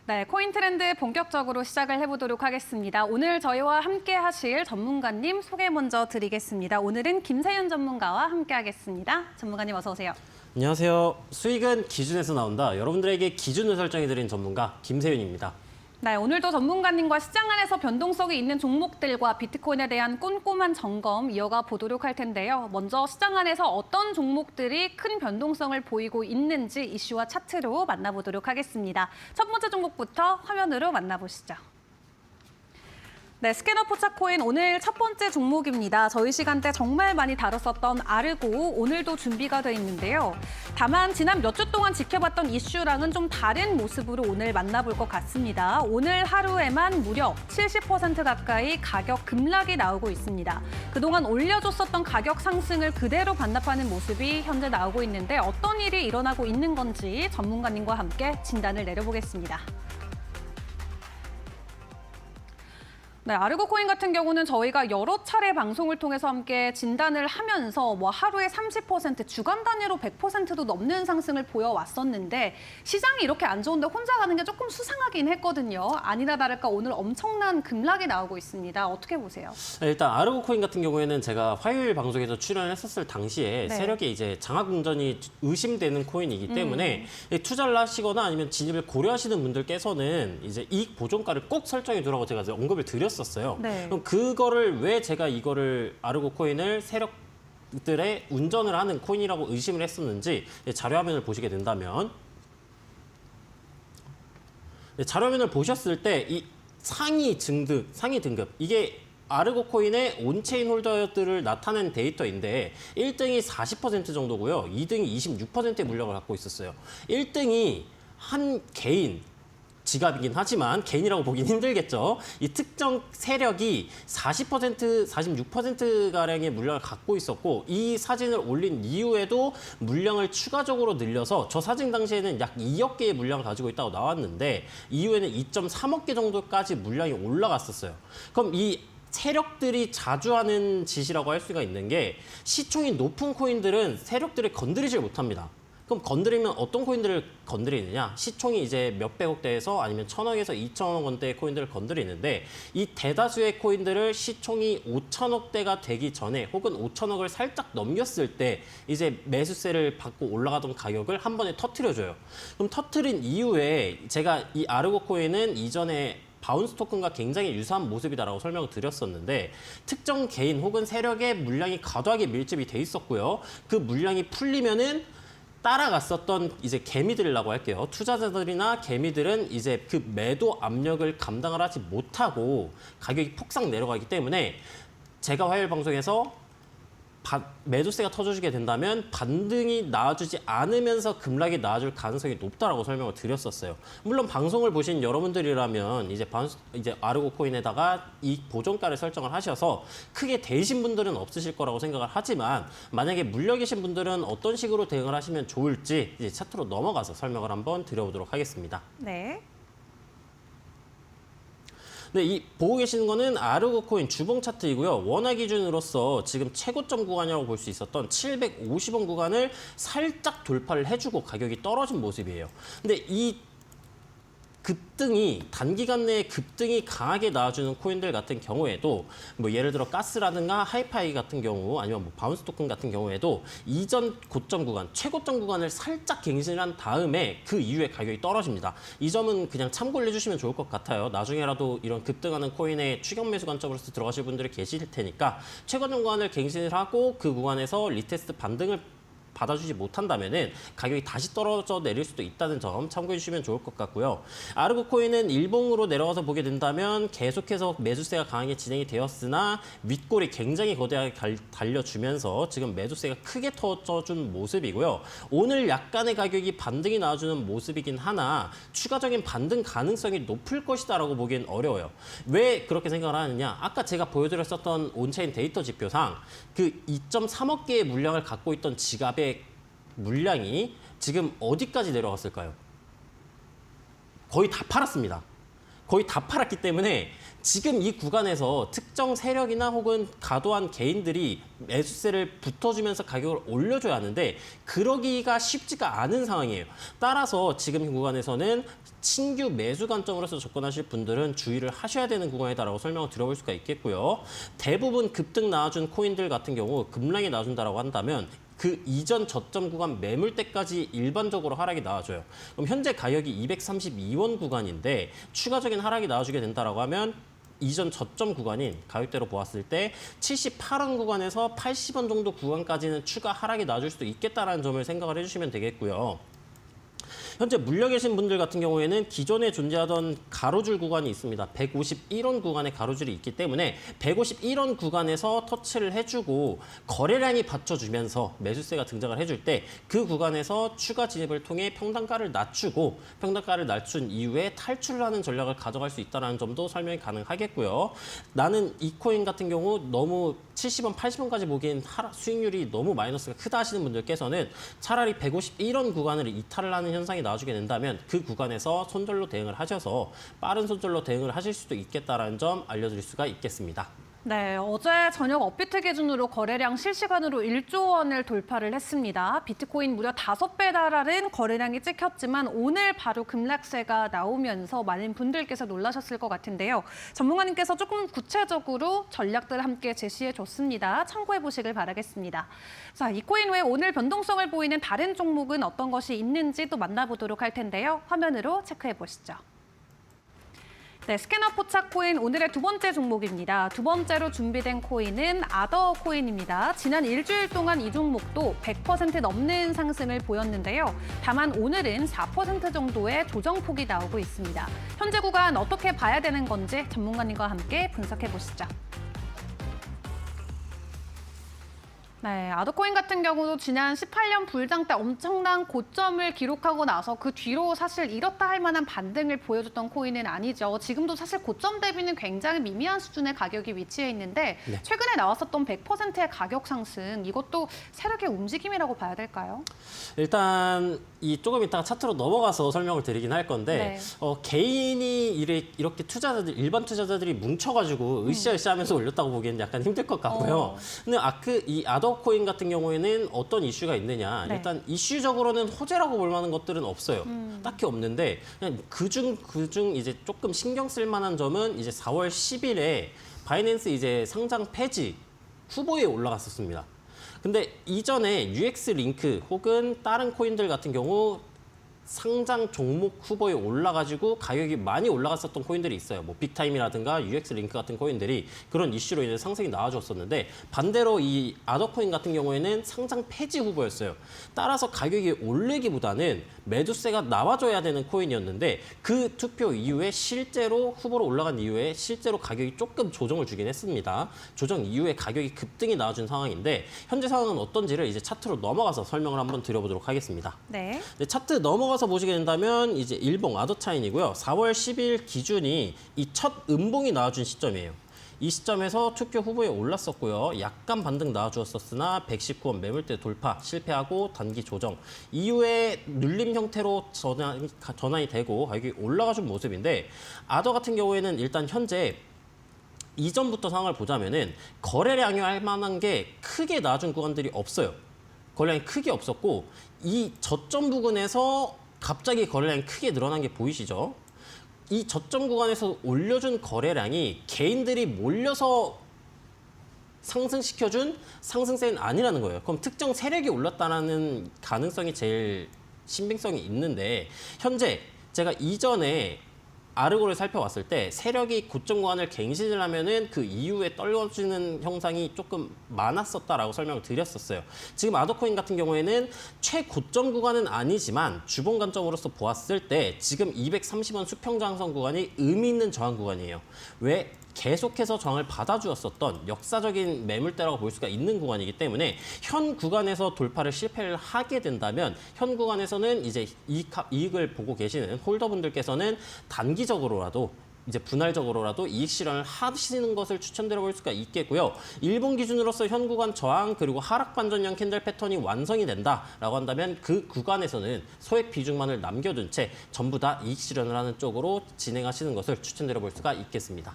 네, 코인 트렌드 본격적으로 시작을 해보도록 하겠습니다. 오늘 저희와 함께 하실 전문가님 소개 먼저 드리겠습니다. 오늘은 김세윤 전문가와 함께 하겠습니다. 전문가님 어서 오세요. 안녕하세요. 수익은 기준에서 나온다. 여러분들에게 기준을 설정해드린 전문가 김세윤입니다. 네, 오늘도 전문가님과 시장 안에서 변동성이 있는 종목들과 비트코인에 대한 꼼꼼한 점검 이어가 보도록 할 텐데요. 먼저 시장 안에서 어떤 종목들이 큰 변동성을 보이고 있는지 이슈와 차트로 만나보도록 하겠습니다. 첫 번째 종목부터 화면으로 만나보시죠. 네, 스캐너 포착코인 오늘 첫 번째 종목입니다. 저희 시간대 정말 많이 다뤘었던 아르고 오늘도 준비가 돼 있는데요. 다만 지난 몇 주 동안 지켜봤던 이슈랑은 좀 다른 모습으로 오늘 만나볼 것 같습니다. 오늘 하루에만 무려 70% 가까이 가격 급락이 나오고 있습니다. 그동안 올려줬었던 가격 상승을 그대로 반납하는 모습이 현재 나오고 있는데 어떤 일이 일어나고 있는 건지 전문가님과 함께 진단을 내려보겠습니다. 네, 아르고 코인 같은 경우는 저희가 여러 차례 방송을 통해서 함께 진단을 하면서 하루에 30%, 주간 단위로 100%도 넘는 상승을 보여왔었는데 시장이 이렇게 안 좋은데 혼자 가는 게 조금 수상하긴 했거든요. 아니나 다를까 오늘 엄청난 급락이 나오고 있습니다. 어떻게 보세요? 일단 아르고 코인 같은 경우에는 제가 화요일 방송에서 출연했었을 당시에 네. 세력의 이제 장악 운전이 의심되는 코인이기 때문에 투자를 하시거나 아니면 진입을 고려하시는 분들께서는 이제 이익 보존가를 꼭 설정해 두라고 제가 언급을 드렸었어요. 네. 그럼 그거를 왜 제가 이거를 아르고 코인을 세력들의 운전을 하는 코인이라고 의심을 했었는지 자료화면을 보시게 된다면 자료화면을 보셨을 때 이 상위 등급 이게 아르고 코인의 온체인 홀더들을 나타낸 데이터인데 1등이 40% 정도고요. 2등이 26%의 물량을 갖고 있었어요. 1등이 한 개인 지갑이긴 하지만 개인이라고 보긴 힘들겠죠. 이 특정 세력이 40%, 46%가량의 물량을 갖고 있었고 이 사진을 올린 이후에도 물량을 추가적으로 늘려서 저 사진 당시에는 약 2억 개의 물량을 가지고 있다고 나왔는데 이후에는 2.3억 개 정도까지 물량이 올라갔었어요. 그럼 이 세력들이 자주 하는 짓이라고 할 수가 있는 게 시총이 높은 코인들은 세력들을 건드리질 못합니다. 그럼 건드리면 어떤 코인들을 건드리느냐? 시총이 이제 몇백억대에서 아니면 1,000억에서 2,000억 원대의 코인들을 건드리는데 이 대다수의 코인들을 시총이 5,000억대가 되기 전에 혹은 5,000억을 살짝 넘겼을 때 이제 매수세를 받고 올라가던 가격을 한 번에 터트려줘요. 그럼 터트린 이후에 제가 이 아르고 코인은 이전에 바운스 토큰과 굉장히 유사한 모습이다라고 설명을 드렸었는데 특정 개인 혹은 세력의 물량이 과도하게 밀집이 돼 있었고요. 그 물량이 풀리면은 따라갔었던 이제 개미들이라고 할게요. 투자자들이나 개미들은 이제 그 매도 압력을 감당을 하지 못하고 가격이 폭삭 내려가기 때문에 제가 화요일 방송에서 매도세가 터져주게 된다면 반등이 나와주지 않으면서 급락이 나와줄 가능성이 높다라고 설명을 드렸었어요. 물론 방송을 보신 여러분들이라면 이제 아르고 코인에다가 이 보존가를 설정을 하셔서 크게 데이신 분들은 없으실 거라고 생각을 하지만 만약에 물려 계신 분들은 어떤 식으로 대응을 하시면 좋을지 이제 차트로 넘어가서 설명을 한번 드려보도록 하겠습니다. 네. 네, 이 보고 계시는 거는 아르고 코인 주봉 차트이고요. 원화 기준으로서 지금 최고점 구간이라고 볼 수 있었던 750원 구간을 살짝 돌파를 해주고 가격이 떨어진 모습이에요. 근데 이 급등이 단기간 내에 급등이 강하게 나와주는 코인들 같은 경우에도 예를 들어 가스라든가 하이파이 같은 경우 아니면 바운스 토큰 같은 경우에도 이전 고점 구간, 최고점 구간을 살짝 갱신을 한 다음에 그 이후에 가격이 떨어집니다. 이 점은 그냥 참고를 해주시면 좋을 것 같아요. 나중에라도 이런 급등하는 코인에 추격 매수 관점으로서 들어가실 분들이 계실 테니까 최고점 구간을 갱신을 하고 그 구간에서 리테스트 반등을 받아주지 못한다면은 가격이 다시 떨어져 내릴 수도 있다는 점 참고해 주시면 좋을 것 같고요. 아르고 코인은 일봉으로 내려가서 보게 된다면 계속해서 매수세가 강하게 진행이 되었으나 윗골이 굉장히 거대하게 달려주면서 지금 매수세가 크게 터져준 모습이고요. 오늘 약간의 가격이 반등이 나와주는 모습이긴 하나 추가적인 반등 가능성이 높을 것이다라고 보기엔 어려워요. 왜 그렇게 생각을 하느냐? 아까 제가 보여드렸었던 온체인 데이터 지표상 그 2.3억 개의 물량을 갖고 있던 지갑의 물량이 지금 어디까지 내려갔을까요? 거의 다 팔았습니다. 거의 다 팔았기 때문에 지금 이 구간에서 특정 세력이나 혹은 과도한 개인들이 매수세를 붙어주면서 가격을 올려줘야 하는데 그러기가 쉽지가 않은 상황이에요. 따라서 지금 이 구간에서는 신규 매수 관점으로서 접근하실 분들은 주의를 하셔야 되는 구간이다라고 설명을 드려볼 수가 있겠고요. 대부분 급등 나와준 코인들 같은 경우 급락이 나와준다라고 한다면 그 이전 저점 구간 매물대까지 일반적으로 하락이 나와줘요. 그럼 현재 가격이 232원 구간인데 추가적인 하락이 나와주게 된다라고 하면 이전 저점 구간인 가격대로 보았을 때 78원 구간에서 80원 정도 구간까지는 추가 하락이 나와줄 수도 있겠다라는 점을 생각을 해주시면 되겠고요. 현재 물려 계신 분들 같은 경우에는 기존에 존재하던 가로줄 구간이 있습니다. 151원 구간의 가로줄이 있기 때문에 151원 구간에서 터치를 해주고 거래량이 받쳐주면서 매수세가 등장을 해줄 때 그 구간에서 추가 진입을 통해 평단가를 낮추고 평단가를 낮춘 이후에 탈출을 하는 전략을 가져갈 수 있다는 점도 설명이 가능하겠고요. 나는 이 코인 같은 경우 너무 70원, 80원까지 보기엔 수익률이 너무 마이너스가 크다 하시는 분들께서는 차라리 151원 구간을 이탈을 하는 현상이 나와주게 된다면 그 구간에서 손절로 대응을 하셔서 빠른 손절로 대응을 하실 수도 있겠다는 점 알려드릴 수가 있겠습니다. 네, 어제 저녁 업비트 기준으로 거래량 실시간으로 1조 원을 돌파를 했습니다. 비트코인 무려 5배 달하는 거래량이 찍혔지만 오늘 바로 급락세가 나오면서 많은 분들께서 놀라셨을 것 같은데요. 전문가님께서 조금 구체적으로 전략들을 함께 제시해 줬습니다. 참고해 보시길 바라겠습니다. 자, 이 코인 외에 오늘 변동성을 보이는 다른 종목은 어떤 것이 있는지 또 만나보도록 할 텐데요. 화면으로 체크해 보시죠. 네, 스캐너 포착 코인 오늘의 두 번째 종목입니다. 두 번째로 준비된 코인은 아더 코인입니다. 지난 일주일 동안 이 종목도 100% 넘는 상승을 보였는데요. 다만 오늘은 4% 정도의 조정폭이 나오고 있습니다. 현재 구간 어떻게 봐야 되는 건지 전문가님과 함께 분석해 보시죠. 네, 아더코인 같은 경우도 지난 18년 불장 때 엄청난 고점을 기록하고 나서 그 뒤로 사실 이렇다 할 만한 반등을 보여줬던 코인은 아니죠. 지금도 사실 고점 대비는 굉장히 미미한 수준의 가격이 위치해 있는데 네. 최근에 나왔었던 100%의 가격 상승, 이것도 세력의 움직임이라고 봐야 될까요? 일단 조금 이따가 차트로 넘어가서 설명을 드리긴 할 건데 네. 개인이 이렇게 일반 투자자들이 뭉쳐가지고 으쌰으쌰하면서 올렸다고 보기에는 약간 힘들 것 같고요. 근데 이 아더 코인 같은 경우에는 어떤 이슈가 있느냐? 네. 일단 이슈적으로는 호재라고 볼 만한 것들은 없어요. 딱히 없는데 그냥 그중 이제 조금 신경 쓸 만한 점은 이제 4월 10일에 바이낸스 이제 상장 폐지 후보에 올라갔었습니다. 근데 이전에 UX 링크 혹은 다른 코인들 같은 경우 상장 종목 후보에 올라가지고 가격이 많이 올라갔었던 코인들이 있어요. 뭐 빅타임이라든가 UX 링크 같은 코인들이 그런 이슈로 인해 상승이 나와줬었는데 반대로 이 아더코인 같은 경우에는 상장 폐지 후보였어요. 따라서 가격이 오르기보다는 매도세가 나와줘야 되는 코인이었는데 그 투표 이후에 실제로 후보로 올라간 이후에 실제로 가격이 조금 조정을 주긴 했습니다. 조정 이후에 가격이 급등이 나와준 상황인데 현재 상황은 어떤지를 이제 차트로 넘어가서 설명을 한번 드려보도록 하겠습니다. 네. 네, 차트 넘어가서 보시게 된다면 이제 일봉 아더차인이고요. 4월 10일 기준이 이 첫 음봉이 나와준 시점이에요. 이 시점에서 투표 후보에 올랐었고요. 약간 반등 나와주었었으나 119원 매물대 돌파 실패하고 단기 조정 이후에 눌림 형태로 전환이 되고 가격이 올라가준 모습인데 아더 같은 경우에는 일단 현재 이전부터 상황을 보자면은 거래량이 할 만한 게 크게 나와준 구간들이 없어요. 거래량이 크게 없었고 이 저점 부근에서 갑자기 거래량이 크게 늘어난 게 보이시죠? 이 저점 구간에서 올려준 거래량이 개인들이 몰려서 상승시켜준 상승세는 아니라는 거예요. 그럼 특정 세력이 올랐다는 가능성이 제일 신빙성이 있는데 현재 제가 이전에 아르고를 살펴봤을 때 세력이 고점 구간을 갱신을 하면은 그 이후에 떨어지는 형상이 조금 많았었다라고 설명을 드렸었어요. 지금 아더코인 같은 경우에는 최고점 구간은 아니지만 주봉 관점으로서 보았을 때 지금 230원 수평장선 구간이 의미 있는 저항 구간이에요. 왜? 계속해서 저항을 받아주었었던 역사적인 매물대라고 볼 수가 있는 구간이기 때문에 현 구간에서 돌파를 실패를 하게 된다면 현 구간에서는 이제 이익을 보고 계시는 홀더분들께서는 단기적으로라도 이제 분할적으로라도 이익 실현을 하시는 것을 추천드려 볼 수가 있겠고요. 일본 기준으로서 현 구간 저항 그리고 하락 반전형 캔들 패턴이 완성이 된다라고 한다면 그 구간에서는 소액 비중만을 남겨둔 채 전부 다 이익 실현을 하는 쪽으로 진행하시는 것을 추천드려 볼 수가 있겠습니다.